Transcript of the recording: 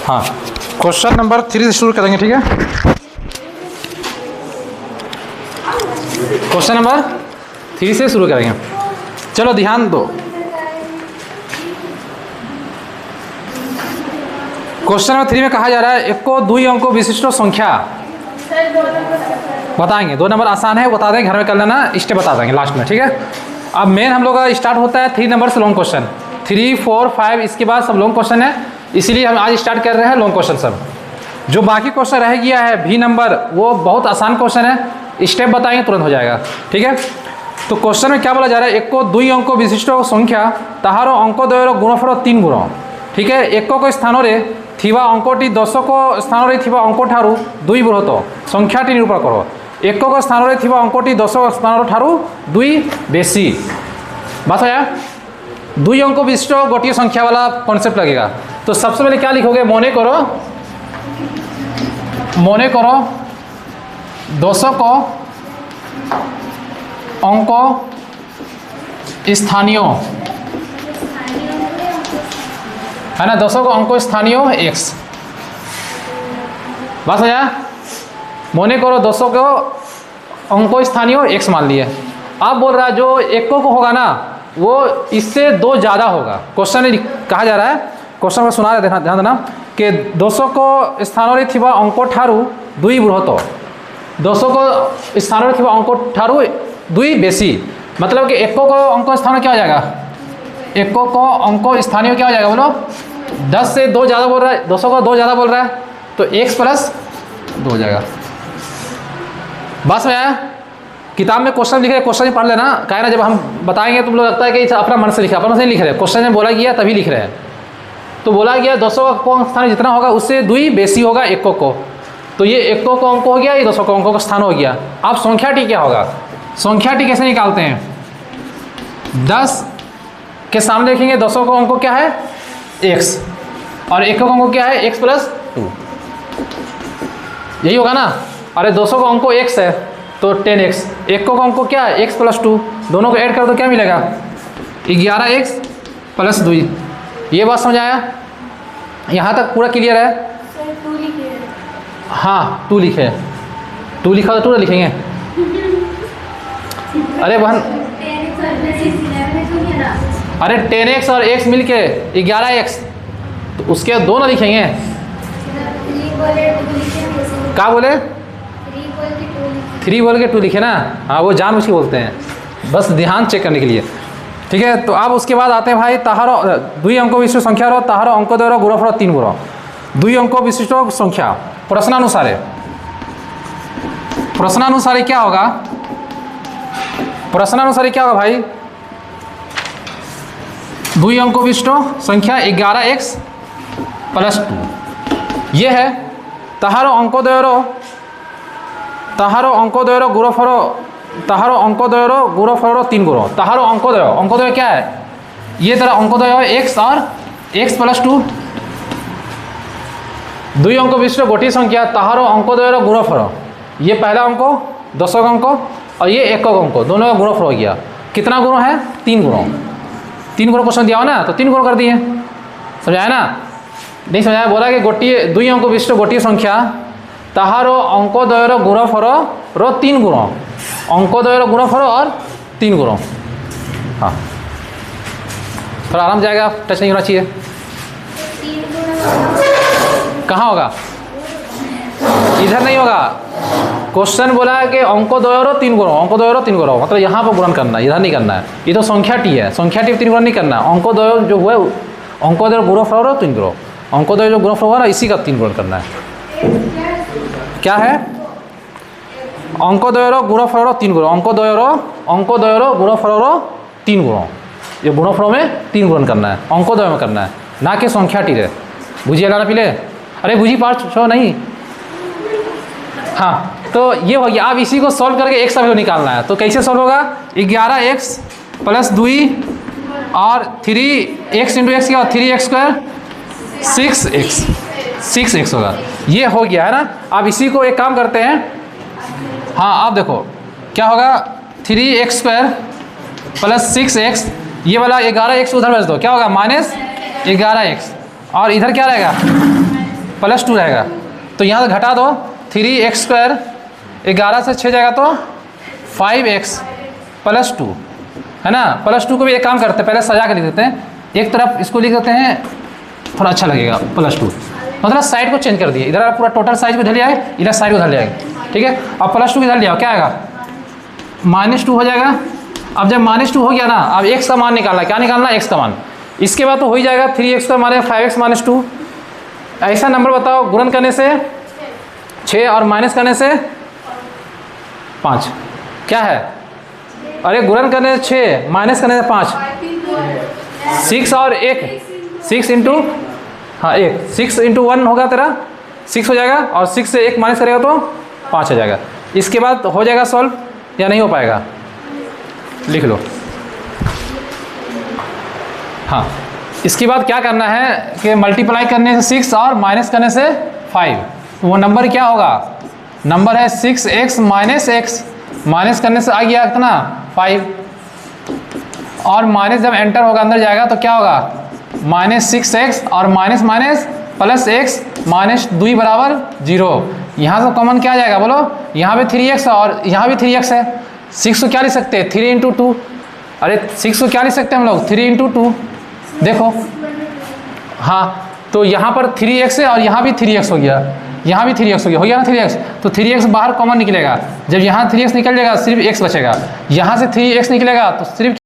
हाँ, question number 3 से शुरू करेंगे, ठीक है। क्वेश्चन नंबर 3 से शुरू करेंगे। चलो ध्यान दो। क्वेश्चन नंबर 3 में कहा जा रहा है एक को दुई अंकों विशिष्ट संख्या बताएंगे। 2 नंबर आसान है, बता देंगे, घर में कर लेना, स्टेप बता देंगे लास्ट में, ठीक है। अब मेन हम लोग का स्टार्ट होता है 3 नंबर से लॉन्ग क्वेश्चन। 3, 4, 5 इसके बाद सब लॉन्ग क्वेश्चन है, इसीलिए हम आज स्टार्ट कर रहे हैं लॉन्ग क्वेश्चन सब। जो बाकी क्वेश्चन रह गया है भी नंबर, वो बहुत आसान क्वेश्चन है, स्टेप बताएंगे तुरंत हो जाएगा, ठीक है। तो क्वेश्चन में क्या बोला जा रहा है, एक को दुई अंकों विशिष्ट संख्या ताहारो अंकोद्वयर गुणफल 3 गुण, ठीक है। एक को स्थान रे थिबा अंकटी 10 को स्थान रे थिबा अंक ठारू 2 बृहत संख्याटी निरूपण करो। एक को स्थान रे थिबा अंकटी 10 स्थान ठारू 2 बेसी। बात है, 2 अंक विशिष्ट गोटिए संख्या वाला कॉन्सेप्ट लगेगा। तो सबसे पहले क्या लिखोगे, मने करो 10 को अंक स्थानीय है ना, 10 को अंक स्थानीय x। बात है, मने करो 10 को अंक स्थानीय x मान लिए। आप बोल रहा है जो एक को होगा ना वो इससे 2 ज़्यादा होगा। क्वेश्चन में कहा जा रहा है, क्वेश्चन में सुना रहे, ध्यान देना कि 200 को स्थान रे थिबा अंक ठारू 2 बृहत, 200 को स्थान रे थिबा अंक ठारू 2 बेसी। मतलब कि एक को अंक स्थान क्या हो जाएगा, एक को अंक स्थानीय क्या हो जाएगा बोलो, 10 से 2 ज़्यादा बोल रहा है, 200 को 2 ज़्यादा बोल रहा है, तो x प्लस 2 हो जाएगा। बस में आया। किताब में क्वेश्चन लिखे, क्वेश्चन ही पढ़ लेना, क्या ना जब हम बताएंगे तुम लोग लगता है कि अपना मन से लिखा, अपना मन से नहीं लिख रहे, क्वेश्चन में बोला गया तभी लिख रहे हैं। तो बोला गया 200 का स्थान जितना होगा उससे 2 बेसी होगा एक को। तो ये एक को अंक हो गया, ये 200 को अंकों का स्थान हो गया। अब संख्या टी क्या होगा, संख्या टी कैसे निकालते हैं, 10 के सामने देखेंगे 200 को अंक क्या है x, और एक को अंक क्या है x प्लस 2, यही होगा ना। अरे 200 को अंक x है तो 10x, एक को अंक क्या है x प्लस 2, दोनों को ऐड कर दो क्या मिलेगा 11x प्लस 2। ये बात समझ आया, यहाँ तक पूरा क्लियर है। हाँ 2 लिखे, 2 लिखा तो 2 लिखेंगे। अरे बहन, अरे 10x और x मिलके 11x, तो उसके 2 ना लिखेंगे। क्या बोले, 3 बोल के 2 लिखे ना। हाँ वो जानबूझ के बोलते हैं, बस ध्यान चेक करने के लिए, ठीक है। तो अब उसके बाद आते हैं भाई ताहारो 2 अंक विशिष्ट संख्या रो ताहारो अंक द्वारा गुणफल 3 गुण। 2 अंक विशिष्ट संख्या प्रश्नानुसारे, प्रश्नानुसारी क्या होगा, प्रश्नानुसारी क्या होगा भाई, 2 अंक विशिष्ट संख्या 11x प्लस 2 ये है। ताहारो अंक द्वयर गुणफल, ताहारो अंकद्वयर गुणफल 3 गुण। ताहारो अंकद्वय क्या है, ये तरह अंकद्वय x और x प्लस 2, 2 अंक विशिष्ट गोटी संख्या ताहारो अंकद्वयर गुणफल, ये पहला अंक 10 का अंक और ये 1 का अंक, दोनों का गुणफल हो गया। कितना गुण है, 3 गुण। 3 गुण क्वेश्चन दिया हो ना, तो 3 गुण कर दिए, समझाया ना, नहीं समझाया। बोला कि गोटी 2 अंक विशिष्ट गोटी संख्या ताहारो अंकद्वयर गुणफल रो 3 गुण, अंकद्वयर गुणफल और 3 गुण। हाँ थोड़ा आराम जाएगा, टच नहीं होना चाहिए। कहाँ होगा, इधर नहीं होगा। क्वेश्चन बोला है कि अंकद्वयर 3 गुण, अंकद्वयर 3 गुण, मतलब यहाँ पर गुणन करना है, इधर नहीं करना है। ये तो संख्या टी है, संख्या टी 3 गुण नहीं करना। अंकद्वय जो हुआ अंकद्वयर गुणफल रो 3 गुण, अंकद्वय जो गुणफल हुआ ना इसी का 3 गुण करना है। क्या है, अंकद्वयर गुणफल 3 गुण, अंकद्वयर गुणफल 3 गुण, ये गुणफल में 3 गुण करना है, अंकद्वय में करना है, ना कि संख्या टी रे। बुझिए लाना पीले, अरे बुझी पार्ट छो नहीं। हाँ तो ये हो गया। अब इसी को सॉल्व करके x का निकालना है, तो कैसे सॉल्व होगा, 11x प्लस 2 और 3x इंटू एक्स क्या, 3x स्क्वायर 6x होगा। ये हो गया है ना। अब इसी को एक काम करते हैं, हाँ आप देखो क्या होगा, 3x स्क्वायर प्लस 6x, ये वाला 11x उधर भेज दो, क्या होगा -11x, और इधर क्या रहेगा +2 रहेगा। तो यहाँ से घटा दो 3x², 11 से 6 जाएगा तो 5x +2 है ना। +2 को भी एक काम करते हैं, पहले सजा के लिख देते हैं, एक तरफ इसको लिख देते हैं, थोड़ा अच्छा लगेगा +2, मतलब साइड को चेंज कर दिए, इधर पूरा टोटल साइज को इधर ले आए, इधर साइड को इधर ले आए, ठीक है। अब +2 इधर ले आओ, क्या आएगा -2 हो जाएगा। अब जब -2 हो गया ना, अब x का मान निकालना, क्या निकालना, x का मान। इसके बाद तो हो ही जाएगा 3x² माने 5x - 2। ऐसा नंबर बताओ गुणन करने से 6 और माइनस करने से 5 क्या है, अरे गुणन करने से 6 माइनस करने से 5, 6 और 1, 6 इंटू, हाँ 1, 6 इंटू 1 होगा तेरा 6 हो जाएगा, और 6 से 1 माइनस करेगा तो 5 हो जाएगा। इसके बाद हो जाएगा सॉल्व या नहीं हो पाएगा, लिख लो। हाँ, इसके बाद क्या करना है कि मल्टीप्लाई करने से 6 और माइनस करने से 5, वो नंबर क्या होगा, नंबर है 6x - x, माइनस करने से आ गया कितना 5, और माइनस जब एंटर होगा अंदर जाएगा तो क्या होगा -6x और माइनस माइनस +x -2 बराबर 0। यहाँ से कॉमन क्या आ जाएगा बोलो, यहाँ पे 3x और यहाँ भी 3x है। 6 को क्या लिख सकते हैं 3 × 2, अरे 6 को क्या लिख सकते हैं हम लोग 3 × 2, देखो हाँ, तो यहाँ पर 3x है और यहाँ भी 3x हो गया, यहाँ भी 3x हो गया ना 3x, तो 3x बाहर कॉमन निकलेगा, जब यहाँ 3x निकल जाएगा सिर्फ x बचेगा, यहाँ से 3x निकलेगा तो सिर्फ